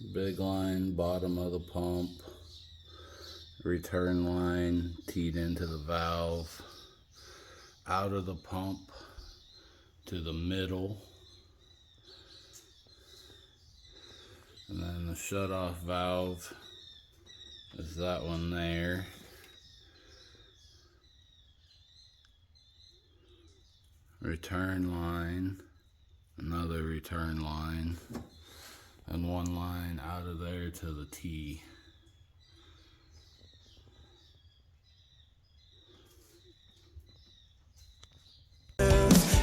Big line, bottom of the pump, return line teed into the valve, out of the pump to the middle, and then the shut-off valve is that one there. Return line, another return line, and one line out of there to the T.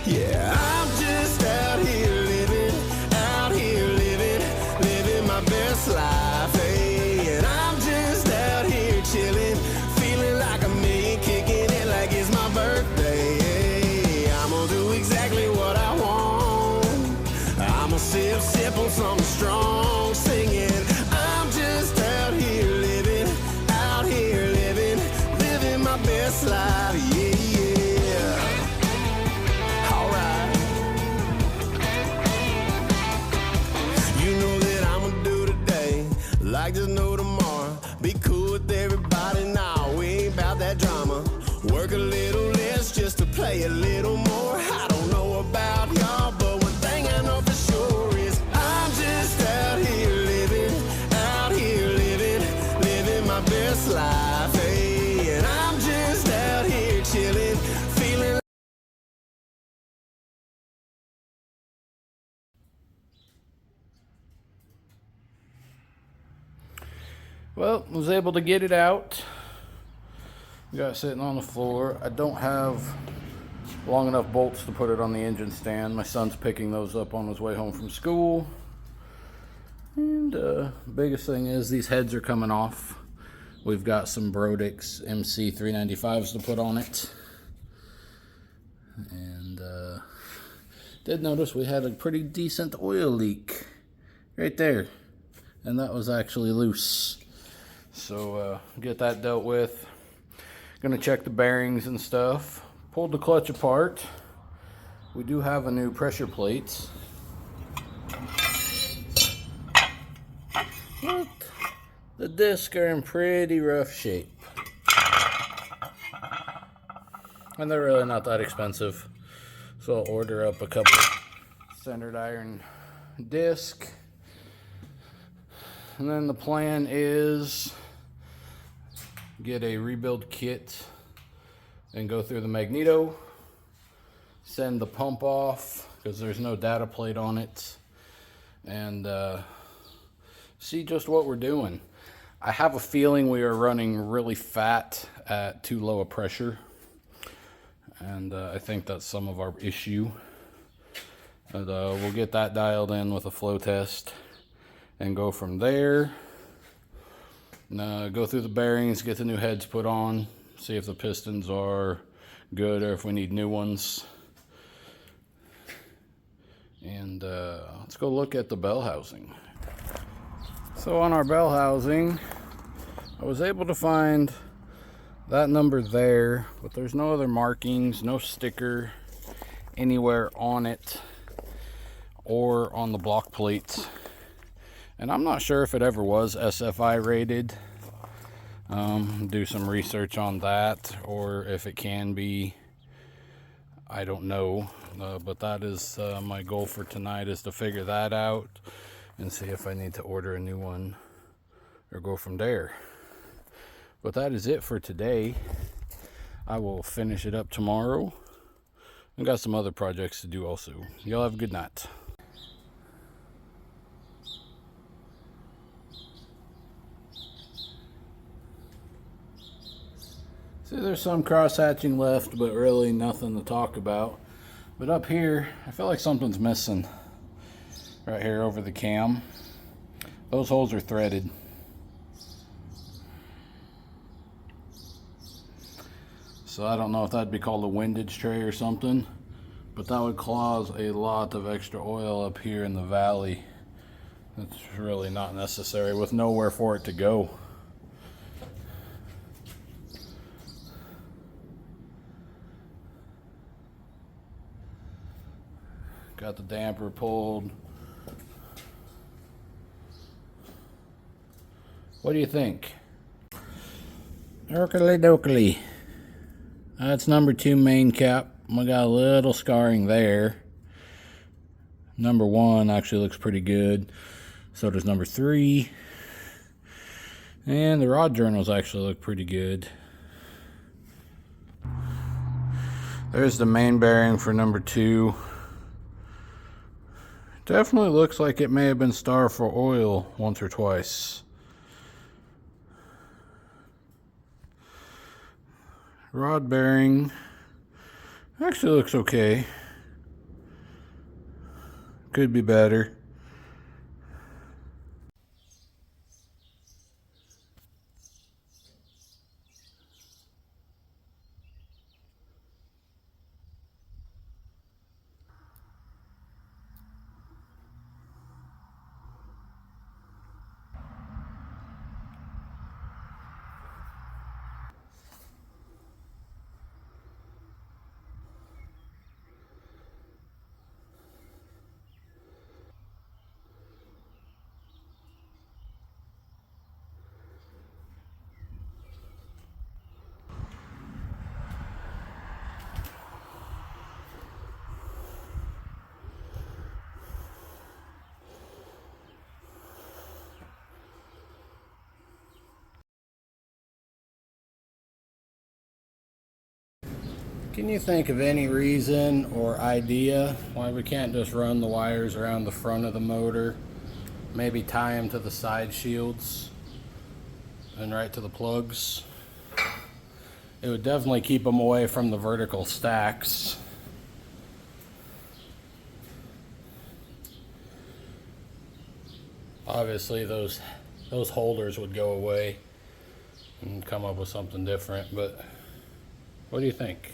Yeah, I'm just out here living my best life, hey. And I'm just out here chilling, feeling like a million, kicking it like it's my birthday, hey. I'm gonna do exactly what I want. I'm gonna sip on something strong, singing. I'm just out here living my best life, yeah. Like there's no tomorrow. Be cool with everybody now. We ain't about that drama. Work a little less just to play a little more. I don't know about y'all, but one thing I know for sure is I'm just out here living my best life, hey. And I'm just out here chilling, feeling. Well, was able to get it out. Got it sitting on the floor. I don't have long enough bolts to put it on the engine stand. My son's picking those up on his way home from school. And biggest thing is these heads are coming off. We've got some Brodix MC 395s to put on it. And did notice we had a pretty decent oil leak right there. And that was actually loose. So get that dealt with. Gonna check the bearings and stuff. Pulled the clutch apart. We do have a new pressure plate. But the discs are in pretty rough shape. And they're really not that expensive. So I'll order up a couple standard iron disc. And then the plan is get a rebuild kit and go through the magneto, send the pump off because there's no data plate on it, and see just what we're doing. I have a feeling we are running really fat at too low a pressure, and I think that's some of our issue. But we'll get that dialed in with a flow test and go from there. Go through the bearings, get the new heads put on, see if the pistons are good or if we need new ones. And let's go look at the bell housing. So on our bell housing, I was able to find that number there, but there's no other markings, no sticker anywhere on it or on the block plates. And I'm not sure if it ever was SFI rated. Do some research on that, or if it can be. I don't know. But that is my goal for tonight, is to figure that out and see if I need to order a new one or go from there. But that is it for today. I will finish it up tomorrow. I've got some other projects to do also. Y'all have a good night. See, there's some cross-hatching left, but really nothing to talk about. But up here, I feel like something's missing. Right here over the cam. Those holes are threaded. So I don't know if that'd be called a windage tray or something, but that would cause a lot of extra oil up here in the valley. That's really not necessary with nowhere for it to go. Got the damper pulled. What do you think? Oakley dokley. That's number 2 main cap. We got a little scarring there. Number 1 actually looks pretty good. So does number 3. And the rod journals actually look pretty good. There's the main bearing for number 2. Definitely looks like it may have been starved for oil once or twice. Rod bearing actually looks okay. Could be better. Can you think of any reason or idea why we can't just run the wires around the front of the motor? Maybe tie them to the side shields and right to the plugs. It would definitely keep them away from the vertical stacks. Obviously those holders would go away and come up with something different, but what do you think?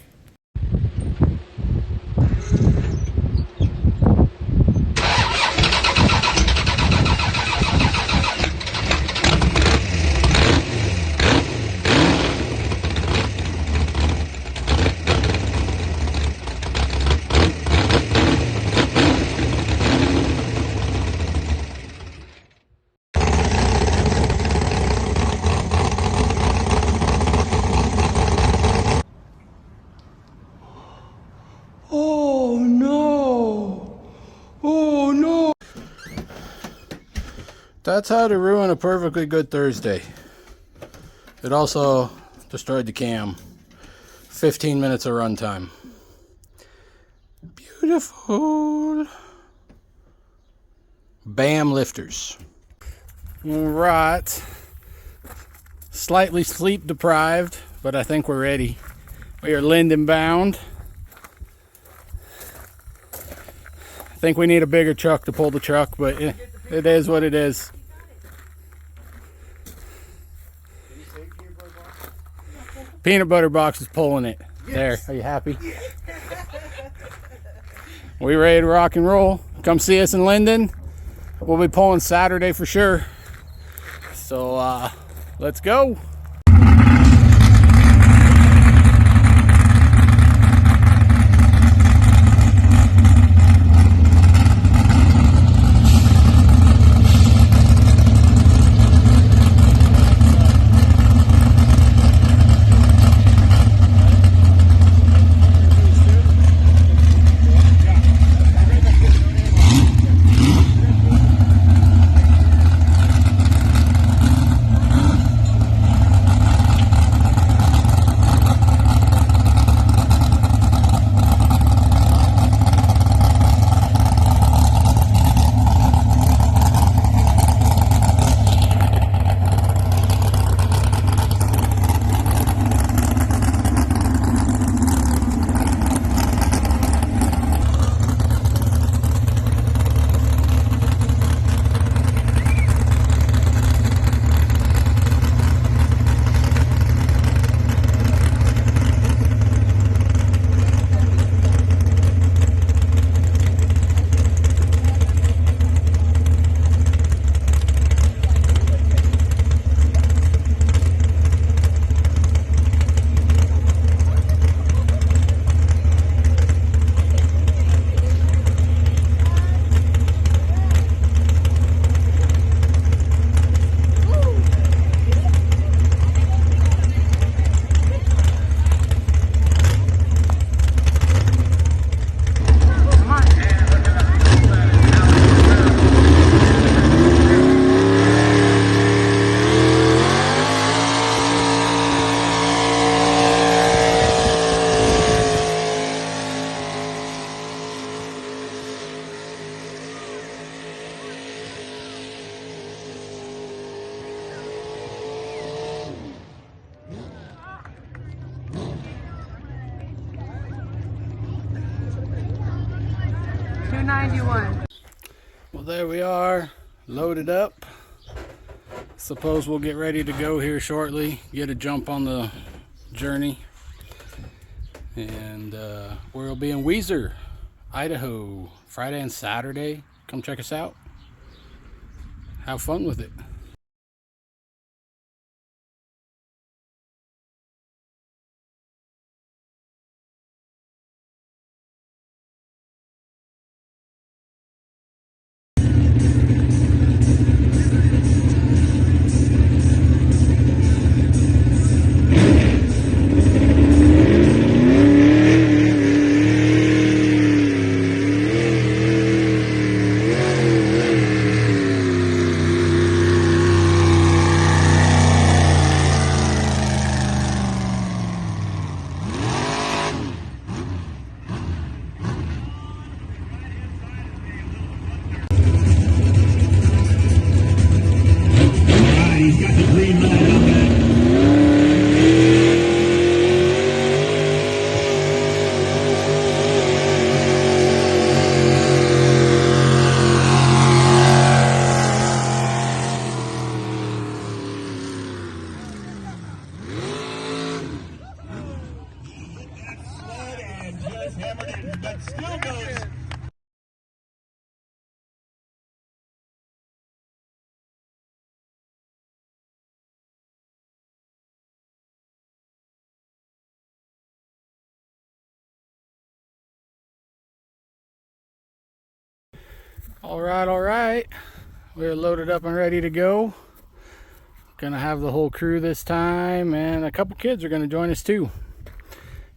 Oh no! Oh no! That's how to ruin a perfectly good Thursday. It also destroyed the cam. 15 minutes of runtime. Beautiful. BAM lifters. Right. Slightly sleep deprived, but I think we're ready. We are Linden bound. I think we need a bigger truck to pull the truck, but it is what it is. Peanut butter box is pulling it. Yes. There, are you happy? Yeah. We ready to rock and roll? Come see us in Linden. We'll be pulling Saturday for sure. So let's go. $291. Well, there we are, loaded up. Suppose we'll get ready to go here shortly, get a jump on the journey. And we'll be in Weiser, Idaho, Friday and Saturday. Come check us out. Have fun with it. He's got the green light on that. Sled and just hammered it, but still goes. All right. We're loaded up and ready to go. Gonna have the whole crew this time, and a couple kids are gonna join us too.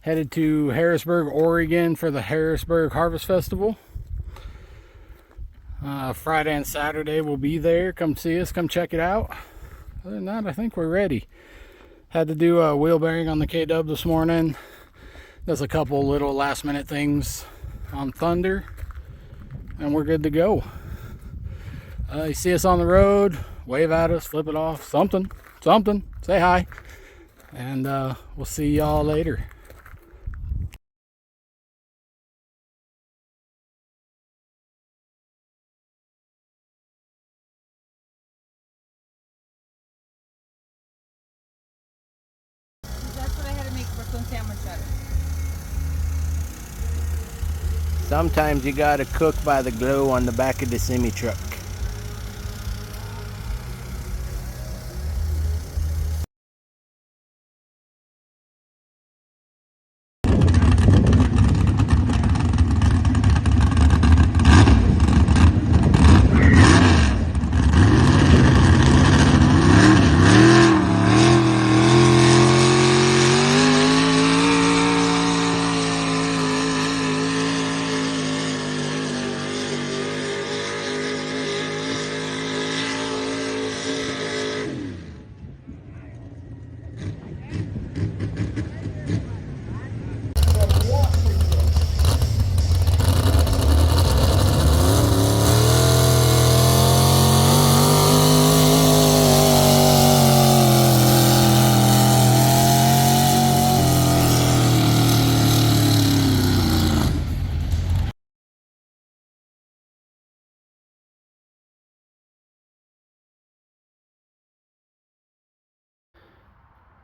Headed to Harrisburg, Oregon for the Harrisburg Harvest Festival. Friday and Saturday we'll be there. Come see us, come check it out. Other than that, I think we're ready. Had to do a wheel bearing on the K-Dub this morning. There's a couple little last minute things on Thunder, and we're good to go. You see us on the road, wave at us, flip it off, something, say hi, and we'll see y'all later. That's what I had to make Brooklyn sandwich out of. Sometimes you gotta cook by the glow on the back of the semi truck.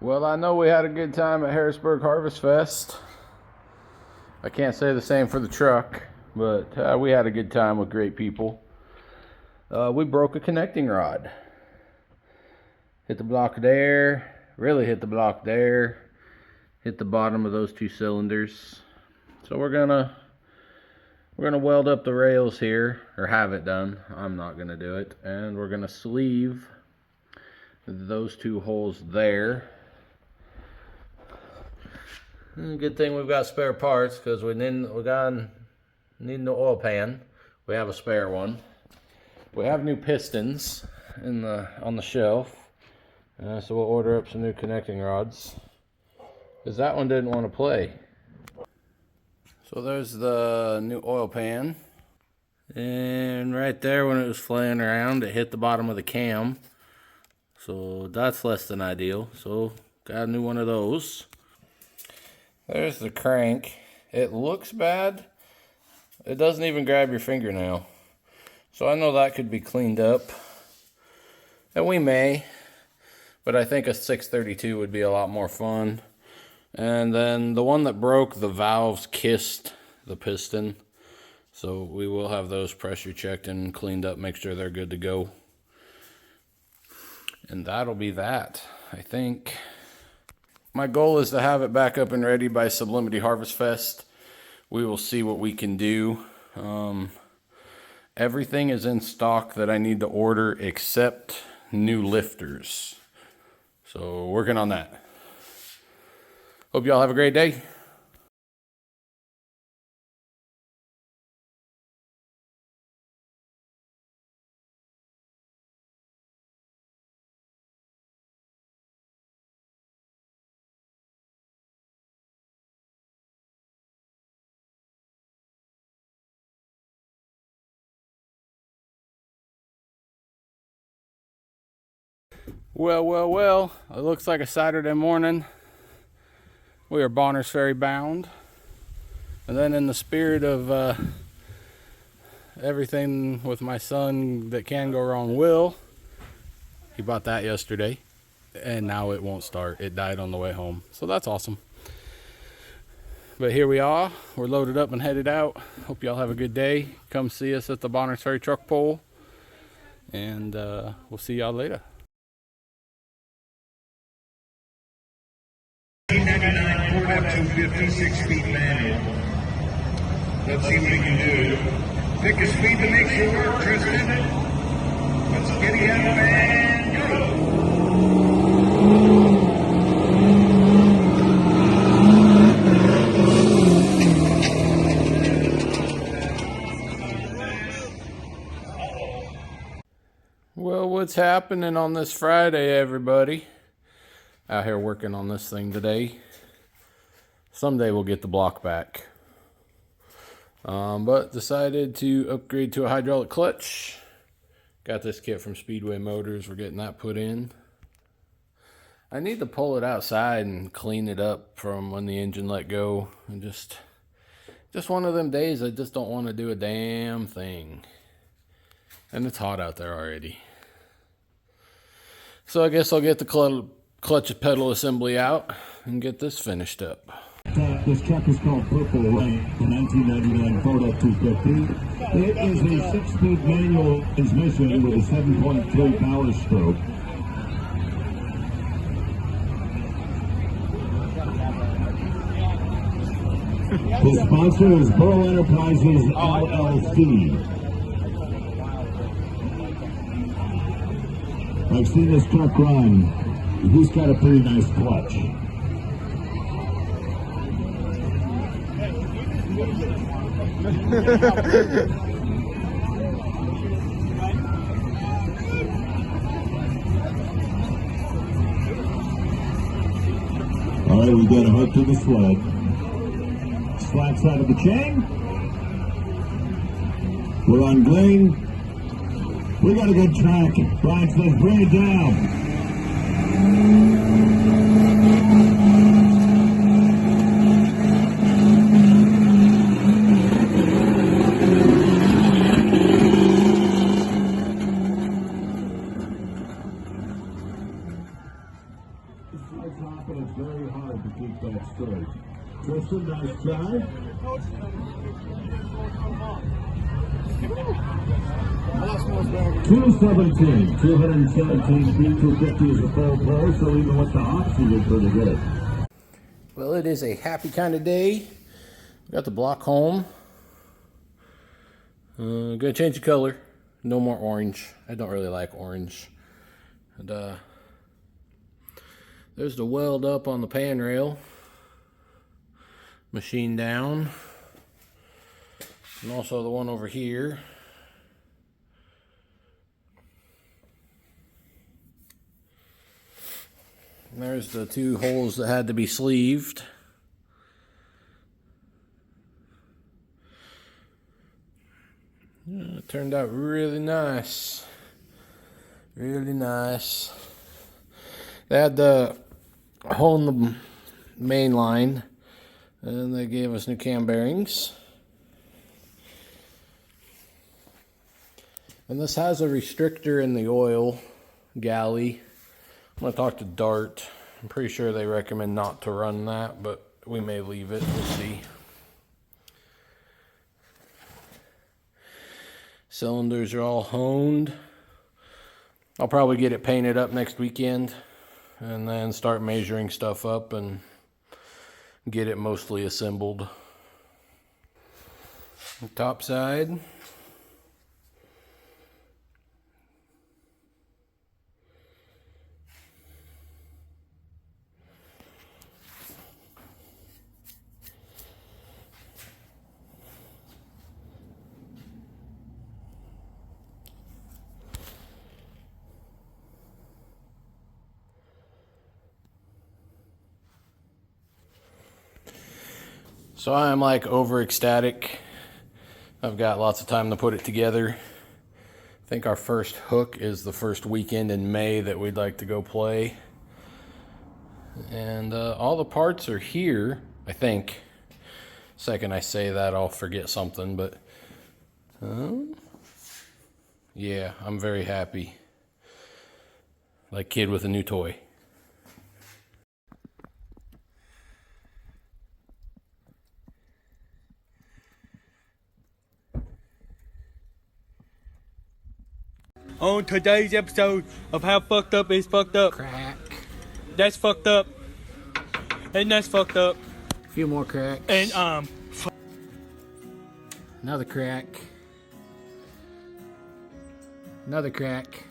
Well, I know we had a good time at Harrisburg Harvest Fest. I can't say the same for the truck, but we had a good time with great people. We broke a connecting rod. Hit the block there, really hit the block there, hit the bottom of those two cylinders. So we're gonna weld up the rails here, or have it done. I'm not gonna do it. And we're gonna sleeve those two holes there. Good thing we've got spare parts, because we need the oil pan. We have a spare one. We have new pistons on the shelf, so we'll order up some new connecting rods, because that one didn't want to play. So there's the new oil pan, and right there when it was flying around, it hit the bottom of the cam, so that's less than ideal. So got a new one of those. There's the crank. It looks bad. It doesn't even grab your fingernail. So I know that could be cleaned up. And we may. But I think a 632 would be a lot more fun. And then the one that broke, the valves kissed the piston. So we will have those pressure checked and cleaned up, make sure they're good to go. And that'll be that, I think. My goal is to have it back up and ready by Sublimity Harvest Fest. We will see what we can do. Everything is in stock that I need to order except new lifters. So working on that. Hope y'all have a great day. Well, it looks like a Saturday morning. We are Bonners Ferry bound. And then in the spirit of everything with my son that can go wrong will, he bought that yesterday. And now it won't start. It died on the way home. So that's awesome. But here we are. We're loaded up and headed out. Hope y'all have a good day. Come see us at the Bonners Ferry truck pole. And we'll see y'all later. 1999 Ford F-250 6-speed manual. Let's see what we can do. Pick a speed that makes you work, Tristan. Let's giddy up and go. Well, what's happening on this Friday, everybody? Out here working on this thing today. Someday we'll get the block back. But decided to upgrade to a hydraulic clutch. Got this kit from Speedway Motors. We're getting that put in. I need to pull it outside and clean it up from when the engine let go. And just one of them days I just don't want to do a damn thing. And it's hot out there already. So I guess I'll get the clutch pedal assembly out and get this finished up. This truck is called Purple Rain, the 1999 Ford F-250. It is a 6-speed manual transmission with a 7.3 power stroke. The sponsor is Pearl Enterprises LLC. I've seen this truck run. He's got a pretty nice clutch. All right, we got a hook to the sled. Slack side of the chain. We're on green. We got a good track. Brian says bring it down. It's very hard to keep that straight. Tristan, nice try. 217 feet, 250 is a full pro, so even with the hops, he did pretty good. Well, it is a happy kind of day. Got the block home. Gonna change the color. No more orange. I don't really like orange. And there's the weld up on the pan rail. Machine down. And also the one over here. And there's the two holes that had to be sleeved. Yeah, it turned out really nice. Really nice. They had the hole in the main line, and they gave us new cam bearings. And this has a restrictor in the oil galley. I'm going to talk to Dart. I'm pretty sure they recommend not to run that, but we may leave it. We'll see. Cylinders are all honed. I'll probably get it painted up next weekend and then start measuring stuff up and get it mostly assembled. The top side. So I am like over ecstatic. I've got lots of time to put it together. I think our first hook is the first weekend in May that we'd like to go play. And all the parts are here, I think. Second I say that, I'll forget something, but yeah, I'm very happy. Like kid with a new toy. On today's episode of How Fucked Up Is Fucked Up. Crack. That's fucked up. And that's fucked up. A few more cracks. And Another crack. Another crack.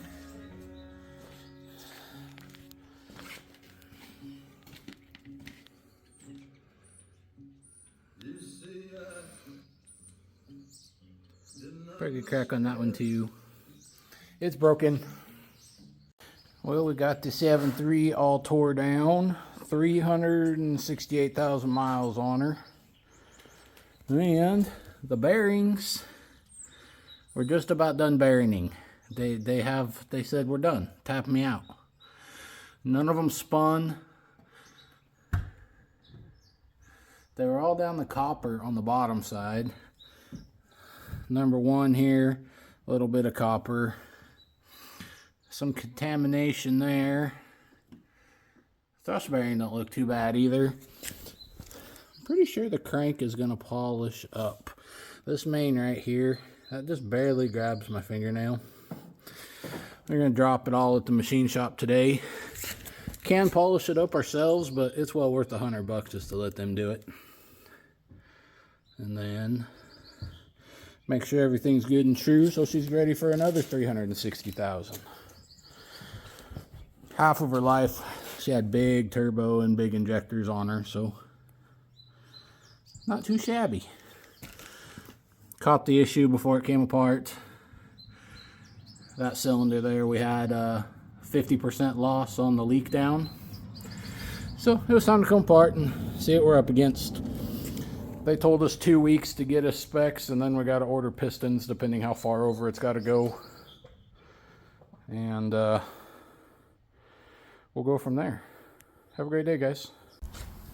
Pretty good crack on that one too. It's broken. Well, we got the 7.3 all tore down. 368,000 miles on her. And the bearings, we're just about done bearinging. They said we're done. Tap me out. None of them spun. They were all down the copper on the bottom side. Number one here, a little bit of copper. Some contamination there. Thrust bearing don't look too bad either. I'm pretty sure the crank is gonna polish up. This main right here, that just barely grabs my fingernail. We're gonna drop it all at the machine shop today. Can polish it up ourselves, but it's well worth $100 just to let them do it. And then make sure everything's good and true so she's ready for another 360,000. Half of her life she had big turbo and big injectors on her, so not too shabby. Caught the issue before it came apart. That cylinder there, we had 50% loss on the leak down, so it was time to come apart and see what we're up against. They told us 2 weeks to get us specs, and then we got to order pistons depending how far over it's got to go, and we'll go from there. Have a great day, guys.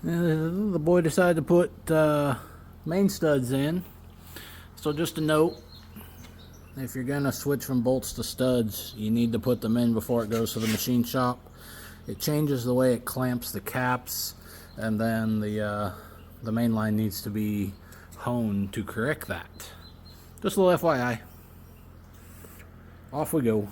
The boy decided to put main studs in. So just a note, if you're gonna switch from bolts to studs, you need to put them in before it goes to the machine shop. It changes the way it clamps the caps, and then the main line needs to be honed to correct that. Just a little FYI. Off we go.